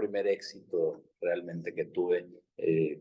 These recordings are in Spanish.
primer éxito realmente que tuve,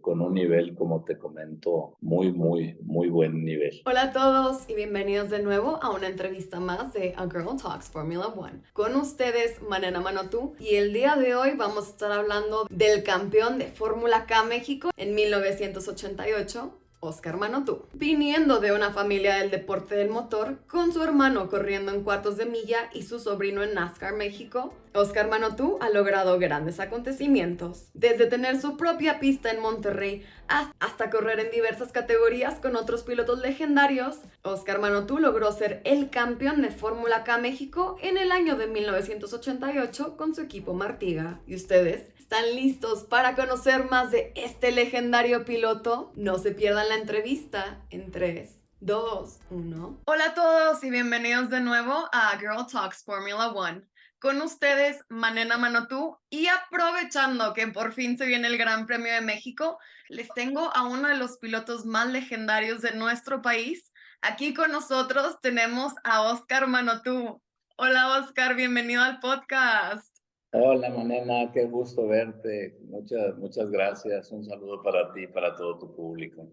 con un nivel, como te comento, muy buen nivel. Hola a todos y bienvenidos de nuevo a una entrevista más de A Girl Talks Formula One. Con ustedes, Manena Manotú, y el día de hoy vamos a estar hablando del campeón de Fórmula K México en 1988, Óscar Manotú. Viniendo de una familia del deporte del motor, con su hermano corriendo en cuartos de milla y su sobrino en NASCAR México, Óscar Manotú ha logrado grandes acontecimientos. Desde tener su propia pista en Monterrey hasta correr en diversas categorías con otros pilotos legendarios, Óscar Manotú logró ser el campeón de Fórmula K México en el año de 1988 con su equipo Martiga. ¿Y ustedes están listos para conocer más de este legendario piloto? No se pierdan la entrevista en 3, 2, 1. Hola a todos y bienvenidos de nuevo a Girl Talks Formula One. Con ustedes, Manena Manotú, y aprovechando que por fin se viene el Gran Premio de México, les tengo a uno de los pilotos más legendarios de nuestro país. Aquí con nosotros tenemos a Óscar Manotú. Hola Óscar, bienvenido al podcast. Hola, Manena, qué gusto verte. Muchas gracias. Un saludo para ti y para todo tu público.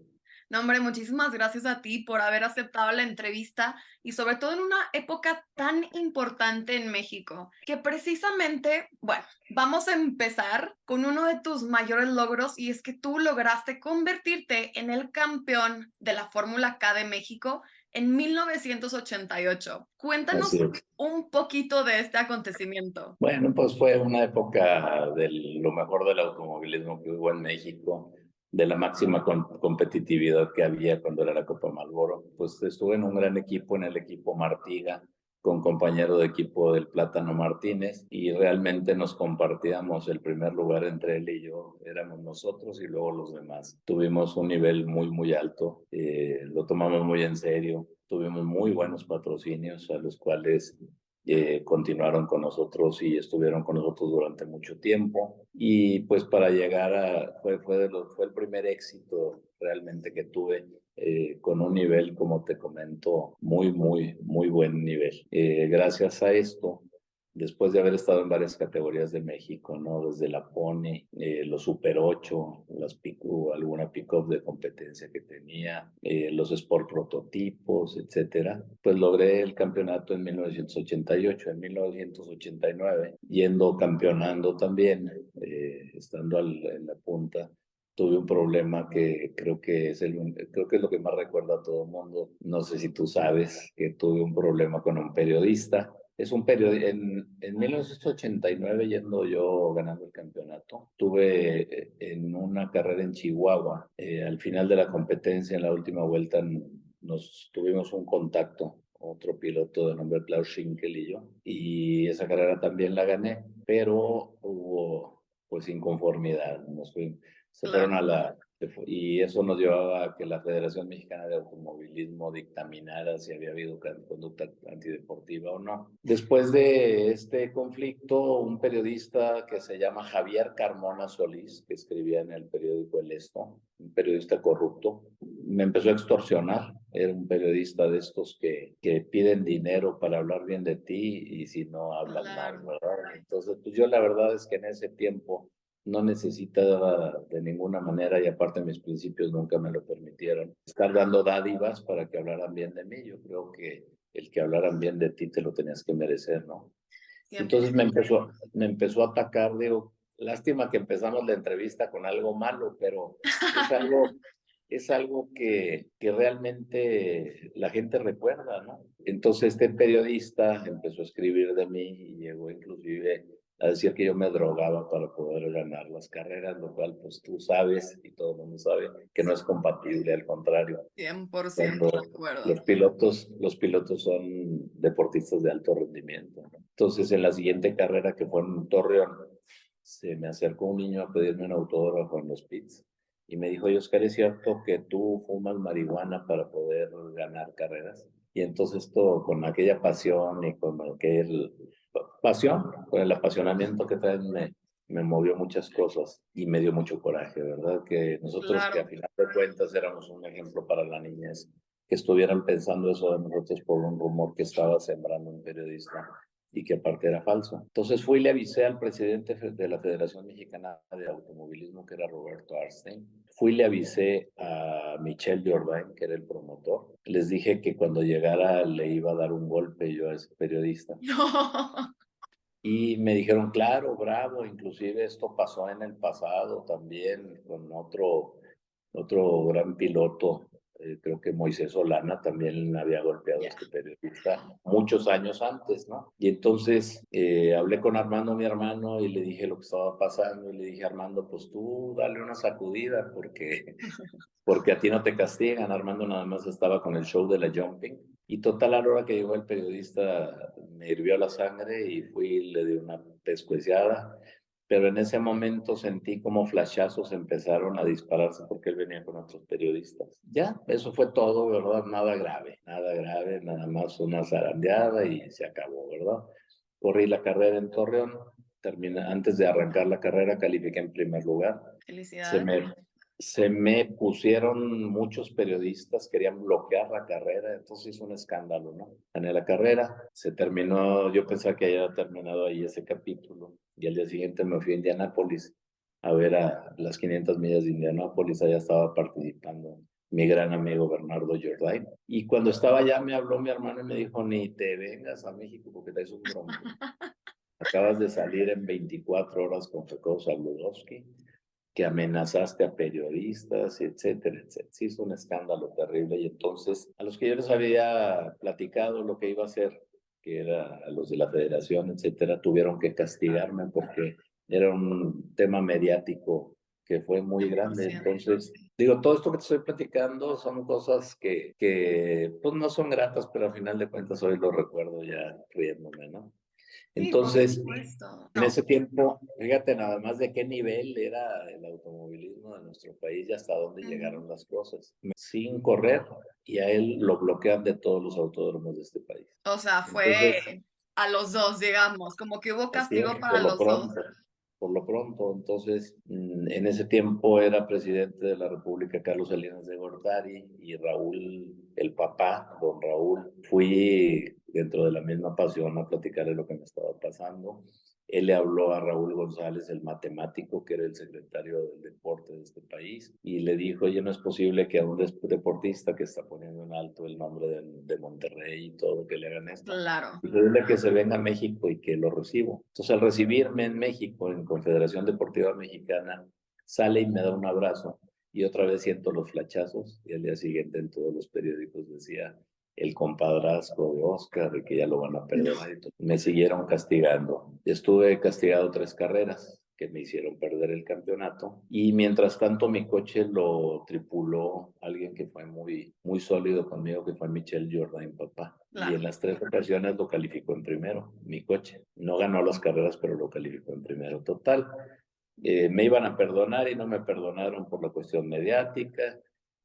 No, hombre, muchísimas gracias a ti por haber aceptado la entrevista y sobre todo en una época tan importante en México, que precisamente, bueno, vamos a empezar con uno de tus mayores logros y es que tú lograste convertirte en el campeón de la Fórmula K de México en 1988. Cuéntanos Así es. un poquito de este acontecimiento. Bueno, pues fue una época de lo mejor del automovilismo que hubo en México, de la máxima competitividad que había cuando era la Copa Marlboro. Pues estuve en un gran equipo, en el equipo Martiga, con compañero de equipo del Plátano Martínez, y realmente nos compartíamos el primer lugar entre él y yo. Éramos nosotros y luego los demás. Tuvimos un nivel muy alto, lo tomamos muy en serio. Tuvimos muy buenos patrocinios a los cuales continuaron con nosotros y estuvieron con nosotros durante mucho tiempo. Y pues para llegar fue el primer éxito realmente que tuve, con un nivel, como te comento, muy buen nivel. Gracias a esto, después de haber estado en varias categorías de México, ¿no? Desde la Pony, los Super 8, alguna pick-up de competencia que tenía, los Sport prototipos, etcétera, pues logré el campeonato en 1988. En 1989, yendo campeonando también, estando en la punta, tuve un problema que creo que es lo que más recuerda a todo el mundo. No sé si tú sabes que tuve un problema con un periodista. Es un periodista. En 1989, yendo yo ganando el campeonato, tuve, en una carrera en Chihuahua, al final de la competencia, en la última vuelta, nos tuvimos un contacto, otro piloto de nombre Klaus Schinkel y yo, y esa carrera también la gané, pero hubo pues inconformidad. Se fueron Claro. a y eso nos llevaba a que la Federación Mexicana de Automovilismo dictaminara si había habido conducta antideportiva o no. Después de este conflicto, un periodista que se llama Javier Carmona Solís, que escribía en el periódico El Esto, un periodista corrupto, me empezó a extorsionar. Era un periodista de estos que piden dinero para hablar bien de ti, y si no hablan mal, Claro. ¿verdad? Entonces, pues yo la verdad es que en ese tiempo no necesitaba de ninguna manera, y aparte mis principios nunca me lo permitieron, estar dando dádivas para que hablaran bien de mí. Yo creo que el que hablaran bien de ti te lo tenías que merecer, ¿no? Entonces 100%. me empezó a atacar. Digo, lástima que empezamos la entrevista con algo malo, pero es algo, es algo que realmente la gente recuerda, ¿no? Entonces este periodista empezó a escribir de mí y llegó inclusive a decir que yo me drogaba para poder ganar las carreras, lo cual pues tú sabes y todo el mundo sabe que no es compatible. Al contrario, 100% cuando de acuerdo. los pilotos son deportistas de alto rendimiento, ¿no? Entonces, en la siguiente carrera, que fue en Torreón, se me acercó un niño a pedirme un autógrafo en los pits y me dijo: "Oye, Oscar, ¿es cierto que tú fumas marihuana para poder ganar carreras?". Y entonces todo, con aquella pasión y con con el apasionamiento que traen, me movió muchas cosas y me dio mucho coraje, ¿verdad? Que nosotros, que a Claro. final de cuentas éramos un ejemplo para la niñez, que estuvieran pensando eso de nosotros por un rumor que estaba sembrando un periodista. y que aparte era falso. Entonces fui y le avisé al presidente de la Federación Mexicana de Automovilismo, que era Roberto Arstein. Fui y le avisé a Michel Jourdain, que era el promotor. Les dije que cuando llegara le iba a dar un golpe yo a ese periodista. No. Y me dijeron, claro, bravo, inclusive esto pasó en el pasado también con otro gran piloto, creo que Moisés Solana también había golpeado a este periodista muchos años antes, ¿no? Y entonces hablé con Armando, mi hermano, y le dije lo que estaba pasando, y le dije, Armando, pues tú dale una sacudida, porque a ti no te castigan. Armando nada más estaba con el show de la jumping. Y total, a la hora que llegó el periodista, me hirvió la sangre y fui y le di una pescueciada. Pero en ese momento sentí como flashazos empezaron a dispararse porque él venía con otros periodistas. Ya, eso fue todo, ¿verdad? Nada grave, nada más una zarandeada y se acabó, ¿verdad? Corrí la carrera en Torreón, antes de arrancar la carrera califiqué en primer lugar. Se Felicidades. me, se me pusieron muchos periodistas, querían bloquear la carrera, entonces hizo un escándalo, ¿no? Gané la carrera, se terminó, yo pensaba que había terminado ahí ese capítulo, y al día siguiente me fui a Indianápolis a ver a las 500 millas de Indianápolis, allá estaba participando mi gran amigo Bernardo Jourdain, y cuando estaba allá me habló mi hermano y me dijo, ni te vengas a México porque traes un bronco. Acabas de salir en 24 horas con Jacobo Zabludowski, que amenazaste a periodistas, etcétera, etcétera. Sí, hizo un escándalo terrible y entonces a los que yo les había platicado lo que iba a hacer, que era a los de la federación, etcétera, tuvieron que castigarme porque era un tema mediático que fue muy grande. Entonces, digo, todo esto que te estoy platicando son cosas que pues no son gratas, pero al final de cuentas hoy lo recuerdo ya riéndome, ¿no? Sí, por Entonces, supuesto. en No. ese tiempo, fíjate nada más de qué nivel era el automovilismo de nuestro país y hasta dónde Ujú. llegaron las cosas. Sin correr, y a él lo bloquean de todos los autódromos de este país. O sea, fue Entonces, a los dos, digamos, como que hubo así es, castigo para los dos. por lo pronto, entonces, en ese tiempo era presidente de la República Carlos Salinas de Gortari y Raúl, el papá, don Raúl, fui dentro de la misma pasión a platicarle lo que me estaba pasando. Él le habló a Raúl González, el matemático, que era el secretario del deporte de este país, y le dijo, oye, no es posible que a un deportista que está poniendo en alto el nombre de Monterrey y todo, que le hagan esto. Claro. Y pedirle que se venga a México y que lo recibo. Entonces, al recibirme en México, en Confederación Deportiva Mexicana, sale y me da un abrazo. Y otra vez siento los flachazos. Y al día siguiente en todos los periódicos decía el compadrazgo de Oscar y que ya lo van a perdonar. Y todo. Me siguieron castigando. Estuve castigado 3 carreras que me hicieron perder el campeonato. Y mientras tanto mi coche lo tripuló alguien que fue muy sólido conmigo, que fue Michel Jourdain, papá. Y Claro. en las 3 ocasiones lo calificó en primero, mi coche. No ganó las carreras, pero lo calificó en primero. Total, me iban a perdonar y no me perdonaron por la cuestión mediática.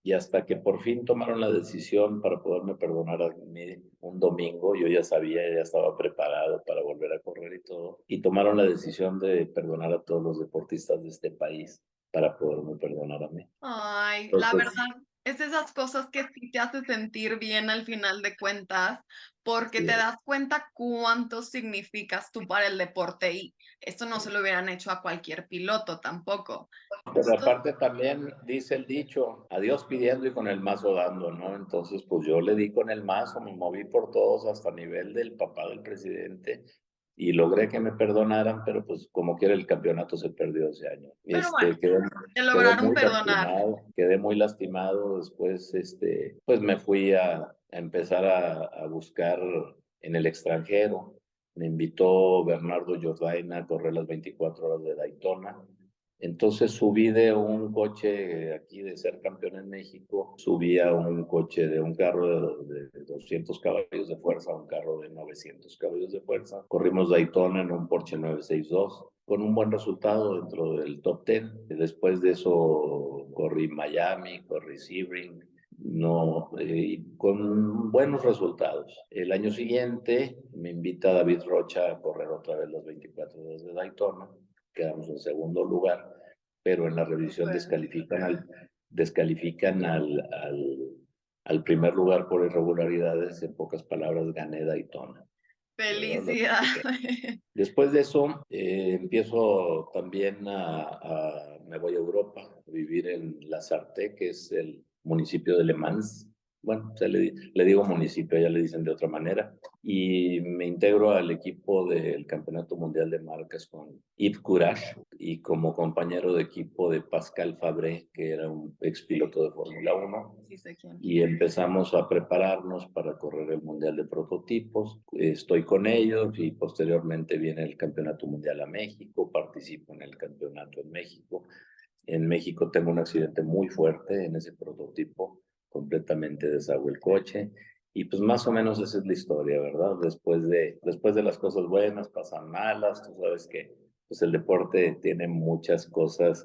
Y hasta que por fin tomaron la decisión para poderme perdonar a mí un domingo, yo ya sabía, ya estaba preparado para volver a correr y todo, y tomaron la decisión de perdonar a todos los deportistas de este país para poderme perdonar a mí. Ay, la Entonces, verdad, es de esas cosas que sí te hace sentir bien al final de cuentas, porque te sí. das cuenta cuánto significas tú para el deporte y esto no se lo hubieran hecho a cualquier piloto tampoco. Pero Justo, aparte también dice el dicho, a Dios pidiendo y con el mazo dando, ¿no? Entonces, pues yo le di con el mazo, me moví por todos hasta nivel del papá del presidente y logré que me perdonaran, pero pues como quiera el campeonato se perdió ese año. pero bueno, te Quedé lograron perdonar. quedé muy lastimado. Después, pues me fui a empezar a buscar en el extranjero. Me invitó Bernardo Jourdain a correr las 24 horas de Daytona. Entonces subí de un coche aquí de ser campeón en México, subí a un coche de un carro de 200 caballos de fuerza a un carro de 900 caballos de fuerza. Corrimos Daytona en un Porsche 962 con un buen resultado dentro del top 10. Después de eso corrí Miami, corrí Sebring, no, con buenos resultados. El año siguiente me invita David Rocha a correr otra vez las 24 horas de Daytona, quedamos en segundo lugar, pero en la revisión Súper. descalifican al primer lugar por irregularidades. En pocas palabras, gané Daytona. ¿verdad? Felicidades. Después de eso, empiezo también me voy a Europa a vivir en La Sarthe, que es el municipio de Le Mans. Bueno, le digo municipio, ya le dicen de otra manera. Y me integro al equipo del Campeonato Mundial de Marcas con Yves Courage y como compañero de equipo de Pascal Fabré, que era un expiloto de Fórmula 1. Sí sé quién. Y empezamos a prepararnos para correr el Mundial de Prototipos. Estoy con ellos y posteriormente viene el Campeonato Mundial a México, participo en el campeonato en México. En México tengo un accidente muy fuerte en ese prototipo, completamente deshago el coche y pues más o menos esa es la historia, ¿verdad? Después de las cosas buenas pasan malas, tú sabes que pues el deporte tiene muchas cosas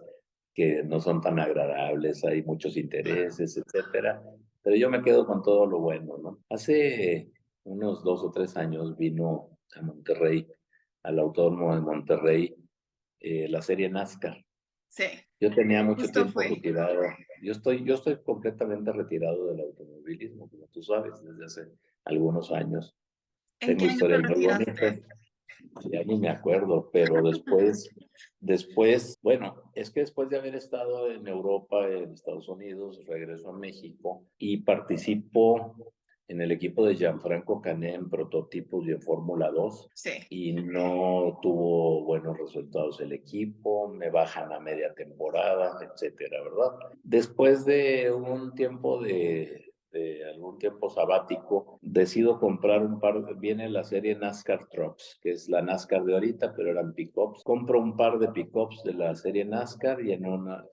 que no son tan agradables, hay muchos intereses, etcétera, pero yo me quedo con todo lo bueno, ¿no? Hace unos 2 o 3 años vino a Monterrey, al Autódromo de Monterrey, la serie NASCAR. Sí, Yo tenía mucho justo tiempo fue. retirado. Yo estoy completamente retirado del automovilismo, como tú sabes, desde hace algunos años. ¿En qué Tengo año te historias muy bonitas, retiraste? ya ni me acuerdo, pero después, bueno, es que después de haber estado en Europa, en Estados Unidos, regreso a México y participo en el equipo de Gianfranco Canet en prototipos y en Fórmula 2 Sí. y no tuvo buenos resultados el equipo, me bajan a media temporada, etcétera, ¿verdad? Después de un tiempo de algún tiempo sabático, decido comprar viene la serie NASCAR Trucks, que es la NASCAR de ahorita, pero eran pickups. Compro un par de pickups de la serie NASCAR y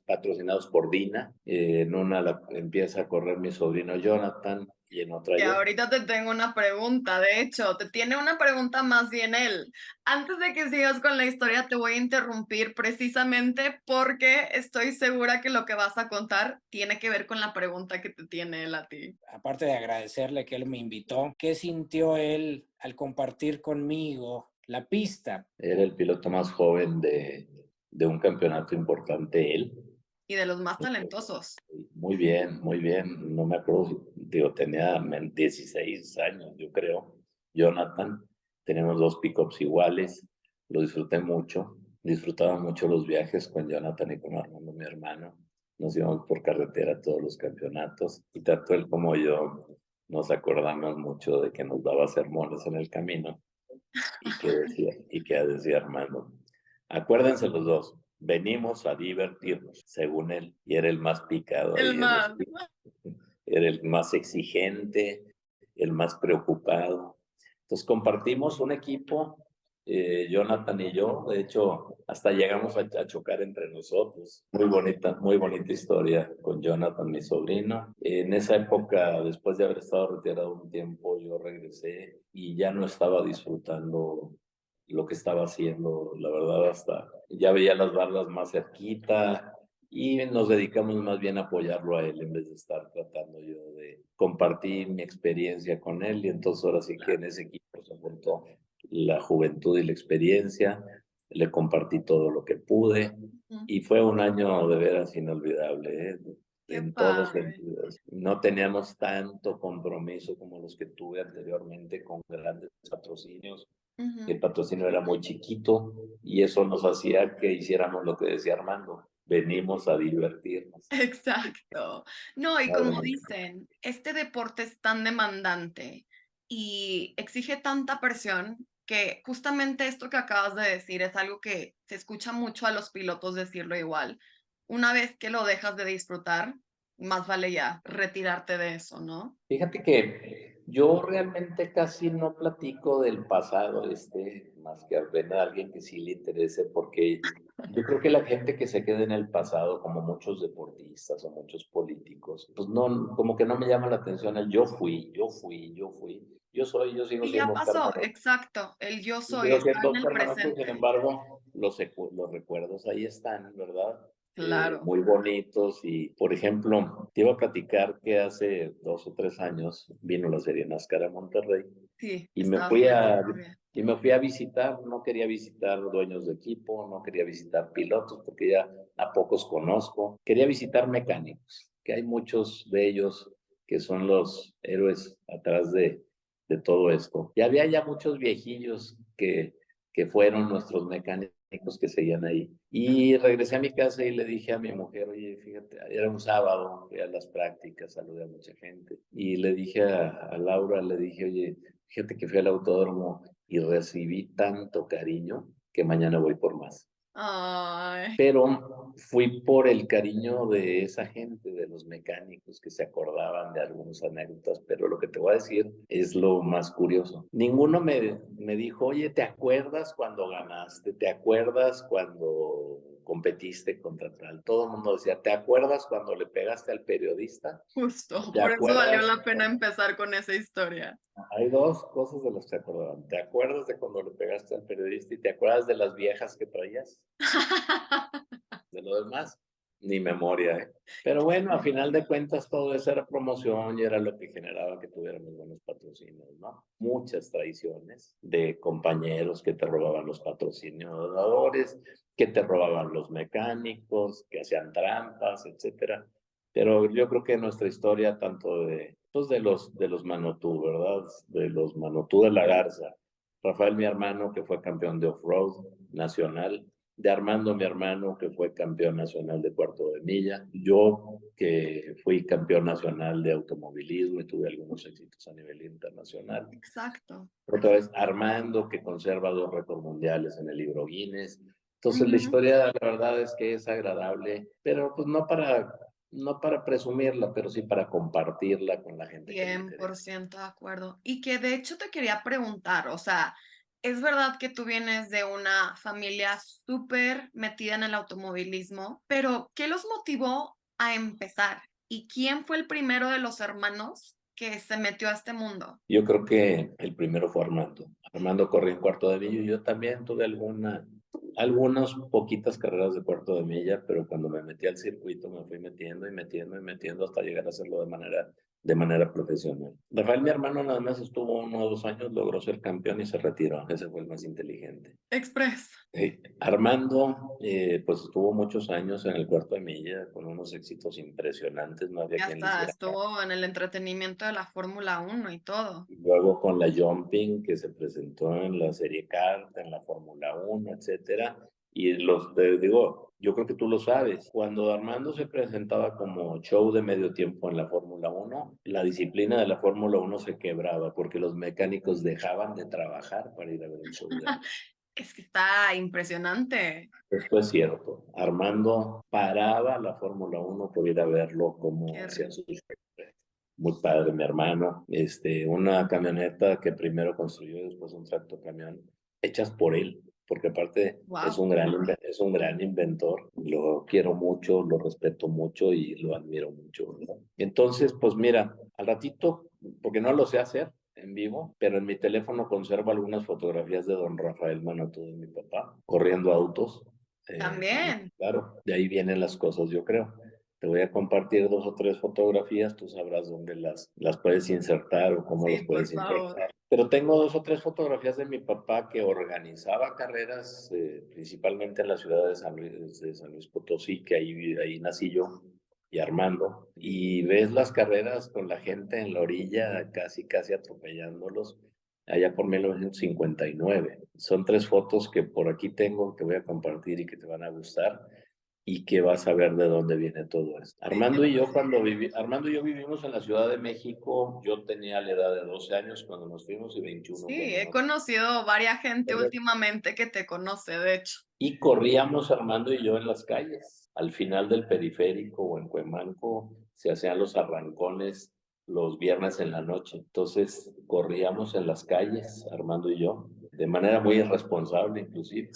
patrocinados por Dina, en una empieza a correr mi sobrino Jonathan y en otra Que yo. ahorita te tengo una pregunta, de hecho, te tiene una pregunta más bien él. Antes de que sigas con la historia, te voy a interrumpir precisamente porque estoy segura que lo que vas a contar tiene que ver con la pregunta que te tiene él a ti. Aparte de agradecerle que él me invitó, ¿qué sintió él al compartir conmigo la pista? Era el piloto más joven de un campeonato importante, él. Y de los más talentosos. Muy bien, muy bien. No me acuerdo, digo, tenía 16 años, yo creo. Jonathan, tenemos 2 pickups iguales, lo disfruté mucho. Disfrutaba mucho los viajes con Jonathan y con Armando, mi hermano. Nos íbamos por carretera a todos los campeonatos y tanto él como yo nos acordamos mucho de que nos daba sermones en el camino y que decía Armando, acuérdense los dos, venimos a divertirnos, según él, y era el más picado El ahí en los más. era el más exigente, el más preocupado. Entonces compartimos un equipo, Jonathan y yo, de hecho, hasta llegamos a chocar entre nosotros. Muy bonita historia con Jonathan, mi sobrino. En esa época, después de haber estado retirado un tiempo, yo regresé y ya no estaba disfrutando lo que estaba haciendo, la verdad, hasta ya veía las barras más cerquita, y nos dedicamos más bien a apoyarlo a él en vez de estar tratando yo de compartir mi experiencia con él. Y entonces ahora sí que en ese equipo se juntó la juventud y la experiencia, le compartí todo lo que pude y fue un año de veras inolvidable, ¿eh? Qué En todos padre. sentidos. No teníamos tanto compromiso como los que tuve anteriormente con grandes patrocinios. El patrocinio era muy chiquito y eso nos hacía que hiciéramos lo que decía Armando, venimos a divertirnos. Exacto. No, y Nada como más. dicen, este deporte es tan demandante y exige tanta presión que justamente esto que acabas de decir es algo que se escucha mucho a los pilotos decirlo igual. Una vez que lo dejas de disfrutar, más vale ya retirarte de eso, ¿no? Fíjate que yo realmente casi no platico del pasado, más que a alguien que sí le interese, porque yo creo que la gente que se queda en el pasado, como muchos deportistas o muchos políticos, pues no, como que no me llama la atención el yo fui, yo fui, yo fui, yo sigo Y ya siendo Oscar pasó, Maroto. exacto. El yo Yo soy sigo está siendo en el Oscar Maroto, sin presente. embargo, los recuerdos ahí están, ¿verdad? Claro. Muy bonitos y, por ejemplo, te iba a platicar que hace 2 o 3 años vino la serie NASCAR a Monterrey Sí, y me estabas fui a, platicando bien. y me fui a visitar, no quería visitar dueños de equipo, no quería visitar pilotos porque ya a pocos conozco, quería visitar mecánicos, que hay muchos de ellos que son los héroes atrás de de todo esto. Y había ya muchos viejillos que fueron nuestros mecánicos que seguían ahí. Y regresé a mi casa y le dije a mi mujer, oye, fíjate, era un sábado, fui a las prácticas, saludé a mucha gente. Y le dije a Laura, le dije, oye, fíjate que fui al autódromo y recibí tanto cariño que mañana voy por más. Ay. Pero fui por el cariño de esa gente, de los mecánicos que se acordaban de algunas anécdotas, pero lo que te voy a decir es lo más curioso. Ninguno me dijo, oye, ¿te acuerdas cuando ganaste? ¿Te acuerdas cuando competiste contra tal? Todo el mundo decía, ¿te acuerdas cuando le pegaste al periodista? Justo, ¿Te por eso valió acuerdas? la pena empezar con esa historia. Hay dos cosas de las que se acordaban. ¿Te acuerdas de cuando le pegaste al periodista y te acuerdas de las viejas que traías? De lo demás, ni memoria, ¿eh? Pero bueno, a final de cuentas todo eso era promoción y era lo que generaba que tuviéramos buenos patrocinios, ¿no? Muchas traiciones de compañeros que te robaban los patrocinadores, que te robaban los mecánicos, que hacían trampas, etcétera. Pero yo creo que nuestra historia, tanto pues de los Manotú, ¿verdad? De los Manotú de la Garza, Rafael, mi hermano, que fue campeón de off-road nacional, de Armando, mi hermano, que fue campeón nacional de cuarto de milla, yo, que fui campeón nacional de automovilismo y tuve algunos éxitos a nivel internacional. Exacto. Otra vez, Armando, que conserva 2 récords mundiales en el libro Guinness. Entonces, la historia, la verdad es que es agradable, pero pues no para presumirla, pero sí para compartirla con la gente que le interesa. 100% de acuerdo. Y que de hecho te quería preguntar, o sea, es verdad que tú vienes de una familia súper metida en el automovilismo, pero ¿qué los motivó a empezar? ¿Y quién fue el primero de los hermanos que se metió a este mundo? Yo creo que el primero fue Armando. Armando corrió en cuarto de milla y yo también tuve algunas poquitas carreras de cuarto de milla, pero cuando me metí al circuito me fui metiendo y metiendo y metiendo hasta llegar a hacerlo de manera profesional. Rafael, mi hermano, nada más estuvo 1 o 2 años, logró ser campeón y se retiró. Ese fue el más inteligente. Express. Armando, pues estuvo muchos años en el cuarto de milla con unos éxitos impresionantes, no había Y quien le hasta hiciera. estuvo en el entretenimiento de la Fórmula 1 y todo. Luego con la Jumping, que se presentó en la Serie Kart, en la Fórmula 1, etcétera. Y te digo, yo creo que tú lo sabes, cuando Armando se presentaba como show de medio tiempo en la Fórmula 1, la disciplina de la Fórmula 1 se quebraba porque los mecánicos dejaban de trabajar para ir a ver el show de Armando. Es que está impresionante. Esto es cierto. Armando paraba la Fórmula 1 por ir a verlo Qué como hacían rico. sus muy padre, mi hermano. Una camioneta que primero construyó y después un tractocamión, hechas por él, porque aparte es Wow. un gran inventor. Lo quiero mucho, lo respeto mucho y lo admiro mucho, ¿no? Entonces, pues mira, al ratito, porque no lo sé hacer en vivo, pero en mi teléfono conservo algunas fotografías de don Rafael Manotú, de mi papá, corriendo autos. También. Claro, de ahí vienen las cosas, yo creo. Te voy a compartir 2 o 3 fotografías, tú sabrás dónde las puedes insertar o cómo las Sí, por puedes favor. insertar. Pero tengo 2 o 3 fotografías de mi papá que organizaba carreras, principalmente en la ciudad de San Luis Potosí, que ahí nací yo, y Armando. Y ves las carreras con la gente en la orilla, casi, casi atropellándolos, allá por 1959. Son 3 fotos que por aquí tengo, que voy a compartir y que te van a gustar y que vas a ver de dónde viene todo esto. Sí, 100%. Armando y yo vivimos en la Ciudad de México, yo tenía la edad de 12 años cuando nos fuimos y 21 Sí, cuando he nos conocido varias gente fuimos. últimamente que te conoce, de hecho. Y corríamos Armando y yo en las calles. Al final del periférico o en Cuemanco se hacían los arrancones los viernes en la noche. Entonces corríamos en las calles, Armando y yo, de manera muy irresponsable inclusive.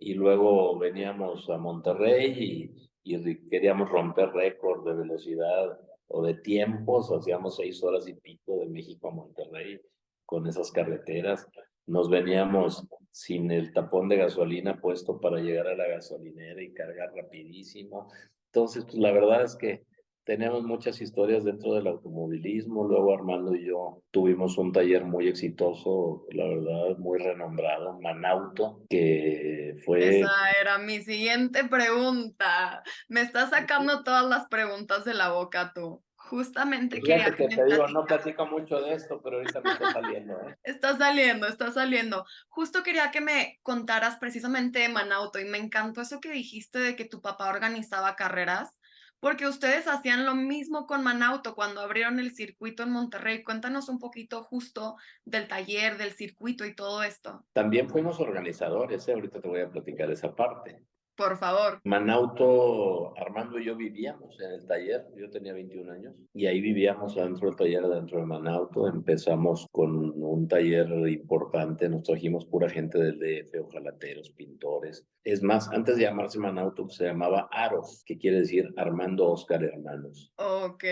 Y luego veníamos a Monterrey y queríamos romper récord de velocidad o de tiempos, hacíamos 6 horas y pico de México a Monterrey con esas carreteras. Nos veníamos sin el tapón de gasolina puesto para llegar a la gasolinera y cargar rapidísimo. Entonces, pues, la verdad es que tenemos muchas historias dentro del automovilismo. Luego Armando y yo tuvimos un taller muy exitoso, la verdad, muy renombrado, Manauto, que Esa fue... era mi siguiente pregunta. Me estás sacando todas las preguntas de la boca tú. Justamente quería Fíjate que que me te digo, no platicaras. platico mucho de esto, pero ahorita me está saliendo, ¿eh? Está saliendo, está saliendo. Justo quería que me contaras precisamente de Manauto y me encantó eso que dijiste de que tu papá organizaba carreras, porque ustedes hacían lo mismo con Manauto cuando abrieron el circuito en Monterrey. Cuéntanos un poquito justo del taller, del circuito y todo esto, También fuimos organizadores, ¿eh? Ahorita te voy a platicar esa parte. por favor. Manauto, Armando y yo vivíamos en el taller, yo tenía 21 años, y ahí vivíamos adentro del taller, dentro de Manauto. Empezamos con un taller importante, nos trajimos pura gente del DF, ojalateros, pintores. Es más, antes de llamarse Manauto, se llamaba Aros, que quiere decir Armando Oscar Hermanos. Ok.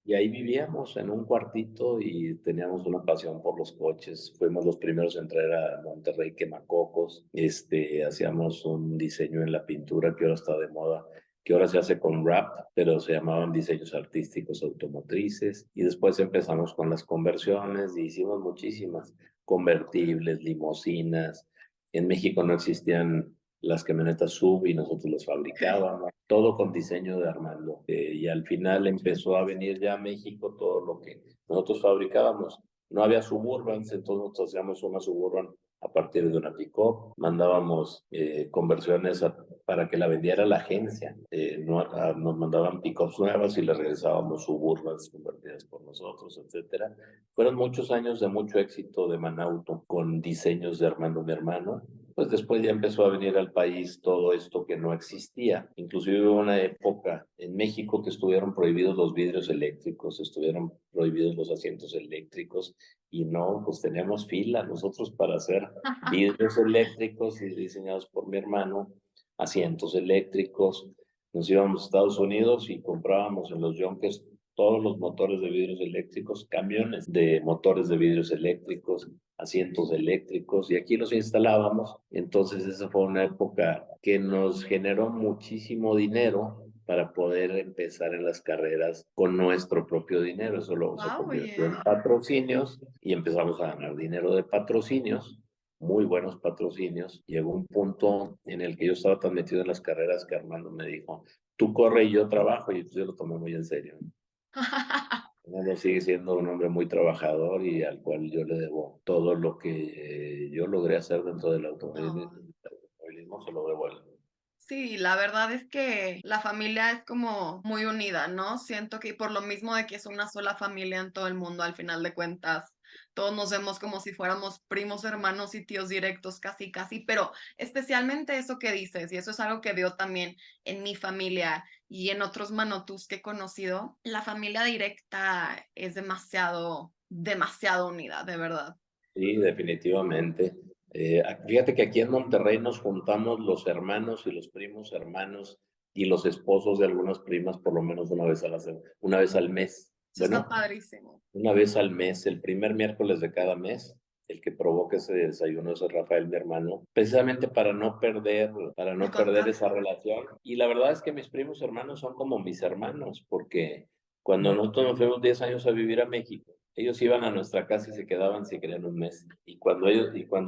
Y ahí vivíamos en un cuartito y teníamos una pasión por los coches. Fuimos los primeros en entrar a Monterrey Quemacocos. Hacíamos un diseño en la pintura que ahora está de moda, que ahora se hace con wrap, pero se llamaban diseños artísticos automotrices. Y después empezamos con las conversiones y hicimos muchísimas convertibles, limusinas. En México no existían las camionetas sub y nosotros las fabricábamos, todo con diseño de Armando. Y al final empezó a venir ya a México todo lo que nosotros fabricábamos. No había Suburbans, entonces nosotros hacíamos una Suburban a partir de una pick-up, mandábamos conversiones para que la vendiera la agencia. Nos mandaban pick-ups nuevas y le regresábamos Suburbans convertidas por nosotros, etcétera. Fueron muchos años de mucho éxito de Manauto con diseños de Armando, mi hermano. Pues después ya empezó a venir al país todo esto que no existía. Inclusive hubo una época en México que estuvieron prohibidos los vidrios eléctricos, estuvieron prohibidos los asientos eléctricos y no, pues teníamos fila nosotros para hacer vidrios eléctricos y diseñados por mi hermano, asientos eléctricos. Nos íbamos a Estados Unidos y comprábamos en los Yonkers todos los motores de vidrios eléctricos, camiones de motores de vidrios eléctricos, asientos eléctricos, y aquí los instalábamos. Entonces esa fue una época que nos generó muchísimo dinero para poder empezar en las carreras con nuestro propio dinero. Eso luego se Wow, convirtió en oye. patrocinios y empezamos a ganar dinero de patrocinios, muy buenos patrocinios. Llegó un punto en el que yo estaba tan metido en las carreras que Armando me dijo, tú corre y yo trabajo, y yo lo tomé muy en serio. Fernando sigue siendo un hombre muy trabajador y al cual yo le debo todo lo que yo logré hacer dentro del No. automovilismo, se lo debo a él. Sí, la verdad es que la familia es como muy unida, ¿no? Siento que por lo mismo de que es una sola familia en todo el mundo, al final de cuentas, todos nos vemos como si fuéramos primos, hermanos y tíos directos, casi, casi, pero especialmente eso que dices, y eso es algo que veo también en mi familia y en otros manotús que he conocido, la familia directa es demasiado, demasiado unida, de verdad. Sí, definitivamente. Fíjate que aquí en Monterrey nos juntamos los hermanos y los primos hermanos y los esposos de algunas primas por lo menos una vez al mes. Eso está Bueno, padrísimo. una vez al mes, el primer miércoles de cada mes, el que provoca ese desayuno es Rafael, mi hermano, precisamente para El no perder esa contacto. relación. Y la verdad es que mis primos hermanos son como mis hermanos, porque cuando nosotros nos fuimos 10 años a vivir a México, ellos iban a nuestra casa y se quedaban si querían un mes. Y cuando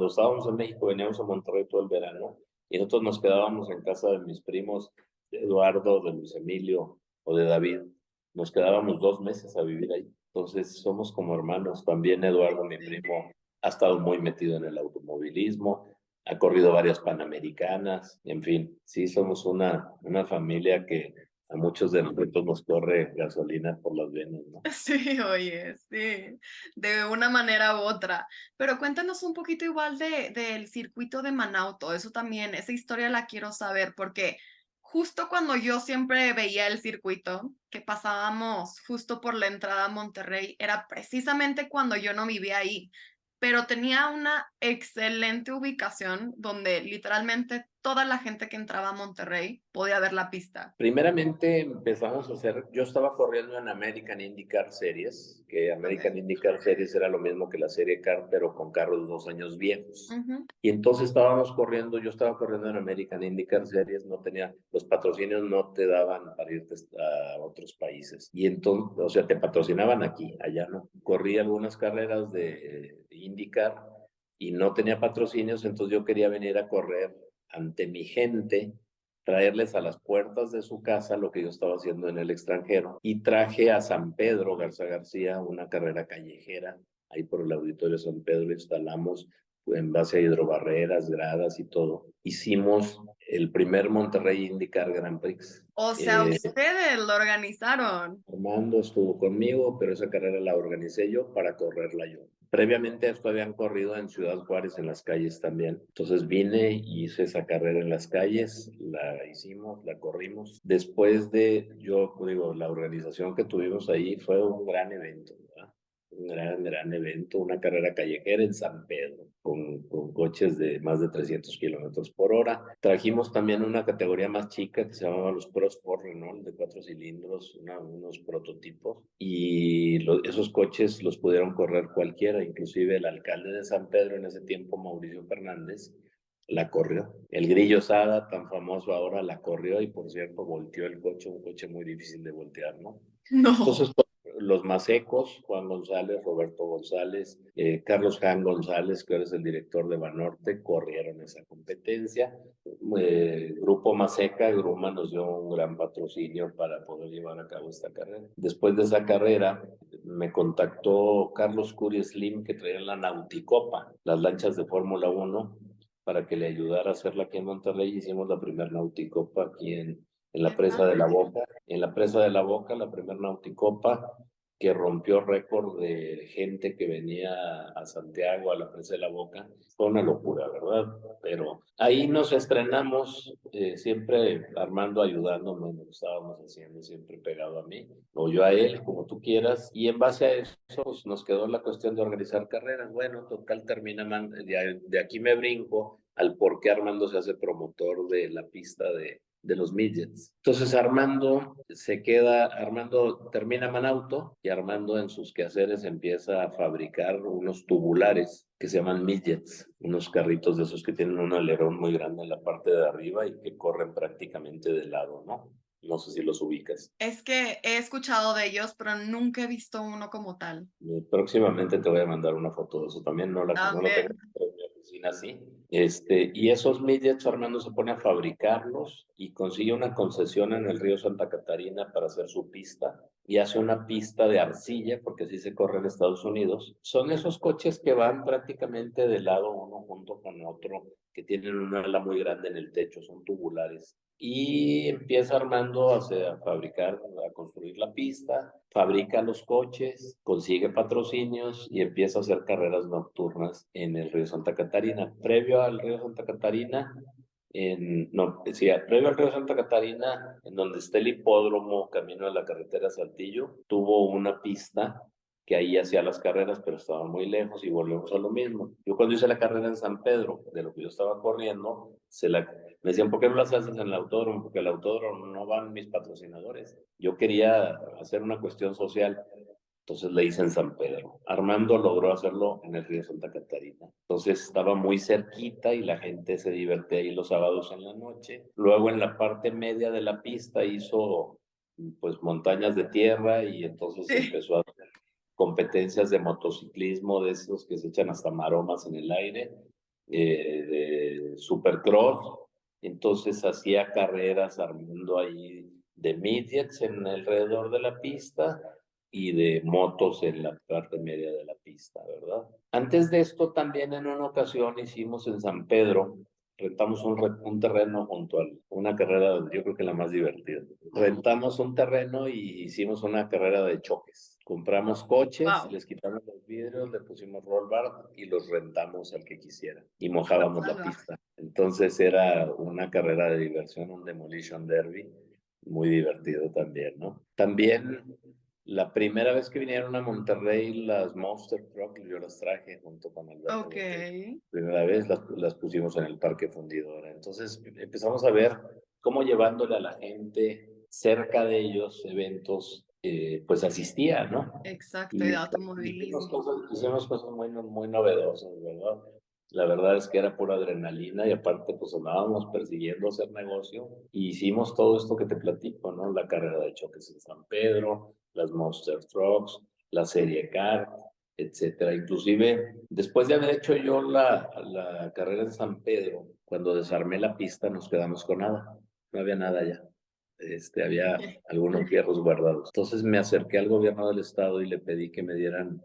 estábamos en México, veníamos a Monterrey todo el verano, y nosotros nos quedábamos en casa de mis primos, de Eduardo, de Luis Emilio o de David. Nos quedábamos 2 meses a vivir ahí. Entonces somos como hermanos. También Eduardo, mi Sí. primo, ha estado muy metido en el automovilismo, ha corrido varias panamericanas, en fin, sí somos una familia que a muchos de nosotros nos corre gasolina por las venas, ¿no? Sí, oye, sí, de una manera u otra. Pero cuéntanos un poquito igual del circuito de Manauto, eso también, esa historia la quiero saber, porque justo cuando yo siempre veía el circuito, que pasábamos justo por la entrada a Monterrey, era precisamente cuando yo no vivía ahí, pero tenía una excelente ubicación donde literalmente toda la gente que entraba a Monterrey podía ver la pista. Primeramente empezamos a hacer, yo estaba corriendo en American IndyCar Series, que American Ok. IndyCar Series era lo mismo que la Serie Car, pero con carros 2 años viejos. Ujú. Y entonces estábamos corriendo, yo estaba corriendo en American IndyCar Series, no tenía, los patrocinios no te daban para irte a otros países. Y entonces, o sea, te patrocinaban aquí, allá no. Corrí algunas carreras de IndyCar y no tenía patrocinios, entonces yo quería venir a correr ante mi gente traerles a las puertas de su casa lo que yo estaba haciendo en el extranjero. Y traje a San Pedro Garza García una carrera callejera. Ahí por el Auditorio San Pedro instalamos en base a hidrobarreras, gradas y todo. Hicimos el primer Monterrey IndyCar Grand Prix. O sea, ustedes lo organizaron. Armando estuvo conmigo, pero esa carrera la organicé yo para correrla yo. Previamente a esto habían corrido en Ciudad Juárez en las calles también. Entonces vine y hice esa carrera en las calles, la hicimos, la corrimos. Después de, yo digo, la organización que tuvimos ahí fue un gran evento, ¿verdad? Un gran evento, una carrera callejera en San Pedro, con coches de más de 300 kilómetros por hora. Trajimos también una categoría más chica que se llamaba los Pro Sport Renault, de 4 cilindros, unos prototipos, y esos coches los pudieron correr cualquiera, inclusive el alcalde de San Pedro en ese tiempo, Mauricio Fernández, la corrió. El Grillo Sada, tan famoso ahora, la corrió y, por cierto, volteó el coche, un coche muy difícil de voltear, ¿no? No. Entonces, los Masecos, Juan González, Roberto González, Carlos Jan González, que ahora es el director de Banorte, corrieron esa competencia. Grupo Maseca, Gruma nos dio un gran patrocinio para poder llevar a cabo esta carrera. Después de esa carrera, me contactó Carlos Curi Slim, que traía la Nauticopa, las lanchas de Fórmula 1, para que le ayudara a hacerla aquí en Monterrey. Hicimos la primera Nauticopa aquí en la presa de la Boca. En la presa de la Boca, la primera Nauticopa, que rompió récord de gente que venía a Santiago, a la presa de la Boca. Fue una locura, ¿verdad? Pero ahí nos estrenamos, siempre Armando ayudándome en lo que estábamos haciendo, siempre pegado a mí, o yo a él, como tú quieras. Y en base a eso pues, nos quedó la cuestión de organizar carreras. Bueno, total, termina, de aquí me brinco al por qué Armando se hace promotor de la pista de los midgets. Entonces Armando termina Manauto y Armando en sus quehaceres empieza a fabricar unos tubulares que se llaman midgets, unos carritos de esos que tienen un alerón muy grande en la parte de arriba y que corren prácticamente de lado, ¿no? No sé si los ubicas. Es que he escuchado de ellos, pero nunca he visto uno como tal. Próximamente te voy a mandar una foto de eso también, no lo tengo en mi oficina así. Y esos midgets Armando se pone a fabricarlos y consigue una concesión en el río Santa Catarina para hacer su pista y hace una pista de arcilla, porque así se corre en Estados Unidos. Son esos coches que van prácticamente de lado uno junto con otro, que tienen una ala muy grande en el techo, son tubulares. Y empieza Armando a fabricar, a construir la pista, fabrica los coches, consigue patrocinios y empieza a hacer carreras nocturnas en el río Santa Catarina. Previo al río Santa Catarina, previo al río Santa Catarina, en donde está el hipódromo, camino a la carretera Saltillo, tuvo una pista que ahí hacía las carreras, pero estaba muy lejos y volvemos a lo mismo. Yo cuando hice la carrera en San Pedro, de lo que yo estaba corriendo, me decían, ¿por qué no las haces en el autódromo? Porque el autódromo no van mis patrocinadores. Yo quería hacer una cuestión social, entonces le hice en San Pedro. Armando logró hacerlo en el río Santa Catarina. Entonces estaba muy cerquita y la gente se divertía ahí los sábados en la noche. Luego en la parte media de la pista hizo pues montañas de tierra y entonces empezó a hacer competencias de motociclismo, de esos que se echan hasta maromas en el aire, de supercross. Entonces hacía carreras Armando ahí de midgets en alrededor de la pista y de motos en la parte media de la pista, ¿verdad? Antes de esto también en una ocasión hicimos en San Pedro, rentamos un terreno junto a una carrera, yo creo que la más divertida. Rentamos un terreno y hicimos una carrera de choques. Compramos coches, les quitamos los vidrios, le pusimos roll bar y los rentamos al que quisiera y mojábamos la pista. Entonces era una carrera de diversión, un demolition derby, muy divertido también, ¿no? También la primera vez que vinieron a Monterrey las Monster Truck, yo las traje junto con Alberto. Ok. Primera vez las pusimos en el Parque Fundidora. Entonces empezamos a ver cómo llevándole a la gente cerca de ellos eventos, pues asistía, ¿no? Exacto, y de automovilismo. Hicimos cosas muy, muy novedosas, ¿verdad? La verdad es que era pura adrenalina y aparte pues andábamos persiguiendo hacer negocio y hicimos todo esto que te platico, ¿no? La carrera de choques en San Pedro, las Monster Trucks, la Serie Kart, etcétera. Inclusive, después de haber hecho yo la carrera en San Pedro, cuando desarmé la pista nos quedamos con nada. no había nada ya. Había algunos fierros guardados. Entonces me acerqué al gobierno del estado y le pedí que me dieran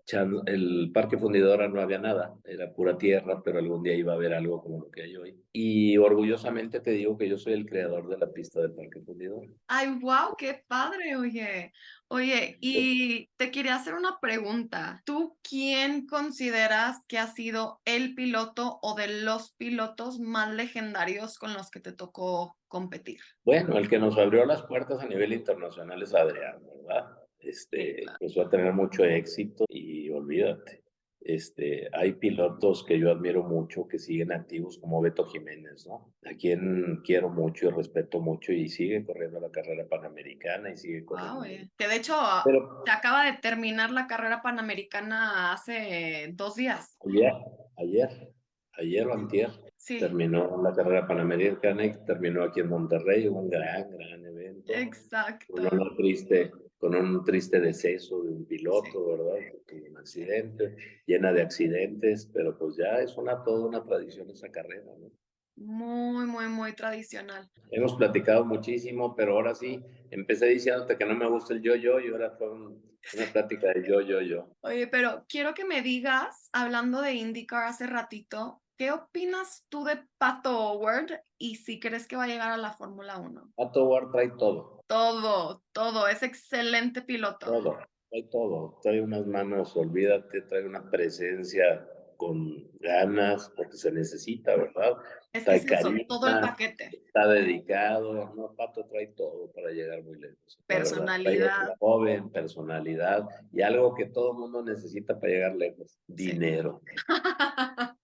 el Parque Fundidora. No había nada, era pura tierra, pero algún día iba a haber algo como lo que hay hoy. Y orgullosamente te digo que yo soy el creador de la pista del Parque Fundidora. Ay, wow, qué padre, oye. Oye, y te quería hacer una pregunta. ¿Tú quién consideras que ha sido el piloto o de los pilotos más legendarios con los que te tocó competir? Bueno, el que nos abrió las puertas a nivel internacional es Adrián, ¿verdad? Sí, claro. Empezó a tener mucho éxito y olvídate. Hay pilotos que yo admiro mucho que siguen activos como Beto Jiménez, ¿no? A quien quiero mucho y respeto mucho y sigue corriendo la carrera panamericana y sigue corriendo. Wow, que de hecho Pero se acaba de terminar la carrera panamericana hace 2 días. ayer, ayer, ayer o antier, Sí, terminó la carrera panamericana y terminó aquí en Monterrey, un gran evento. exacto. Con un triste deceso de un Sí, piloto, ¿verdad? Que tuvo un sí. accidente, llena de accidentes, pero pues ya es toda una tradición esa carrera, ¿no? Muy, muy, muy tradicional. Hemos platicado muchísimo, pero ahora sí, empecé diciéndote que no me gusta el yo-yo y ahora fue una plática de yo-yo-yo. Oye, pero quiero que me digas, hablando de IndyCar hace ratito, ¿qué opinas tú de Pato O'Ward y si crees que va a llegar a la Fórmula 1? Pato Ward trae todo, Todo, todo, es excelente piloto. todo, trae todo. Trae unas manos, olvídate, trae una presencia con ganas, porque se necesita, ¿verdad? Es que es Trae eso, todo el carisma, paquete. está dedicado. No, Pato trae todo para llegar muy lejos, la verdad. Trae Personalidad, joven, personalidad y algo que todo mundo necesita para llegar lejos, sí. dinero.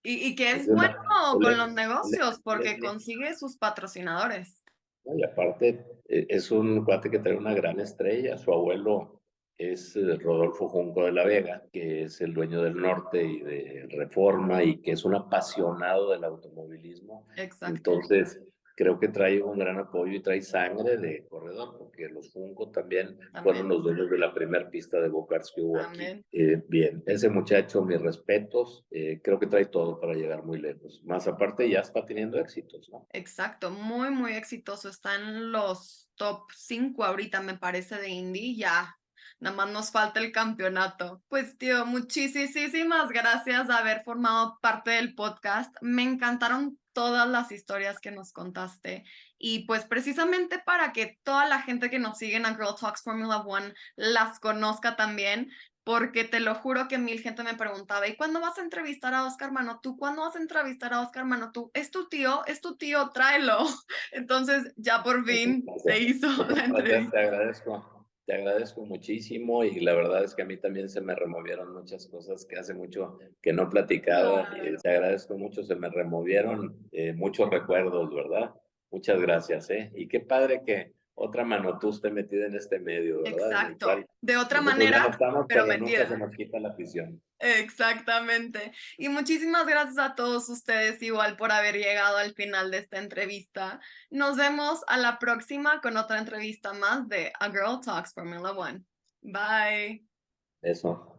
Y que Es es bueno una, con él los negocios él porque consigue sus patrocinadores. ¿no? Y aparte, es un cuate que trae una gran estrella. Su abuelo es Rodolfo Junco de la Vega, que es el dueño del Norte y de Reforma y que es un apasionado del automovilismo. Exacto, Entonces, creo que trae un gran apoyo y trae sangre de corredor, porque los Junco también fueron también, los dueños de la primera pista de go-karts que hubo aquí. también. Bien, ese muchacho, mis respetos, creo que trae todo para llegar muy lejos. Más aparte, ya está teniendo éxitos, ¿no? Exacto, muy, muy exitoso. Está en los top 5 ahorita, me parece, de Indy. Ya, nada más nos falta el campeonato. Pues, tío, muchísimas gracias de haber formado parte del podcast. Me encantaron todas las historias que nos contaste. Y pues precisamente para que toda la gente que nos sigue en a Girl Talks Formula One las conozca también, porque te lo juro que mil gente me preguntaba, ¿y cuándo vas a entrevistar a Oscar Manotú? ¿Cuándo vas a entrevistar a Oscar Manotú? Es tu tío, tráelo. Entonces ya por fin se hizo la entrevista. Te agradezco muchísimo y la verdad es que a mí también se me removieron muchas cosas que hace mucho que no platicaba. Claro. Te agradezco mucho, se me removieron muchos recuerdos, ¿verdad? Muchas gracias, ¿eh? Y qué padre que otra mano tú esté metida en este medio, ¿verdad? En el Exacto. cual De otra nosotros ya manera, no estamos, pero pero nunca se metida. nos quita la afición. Exactamente. Y muchísimas gracias a todos ustedes igual por haber llegado al final de esta entrevista. Nos vemos a la próxima con otra entrevista más de A Girl Talks Formula One. Bye. Eso.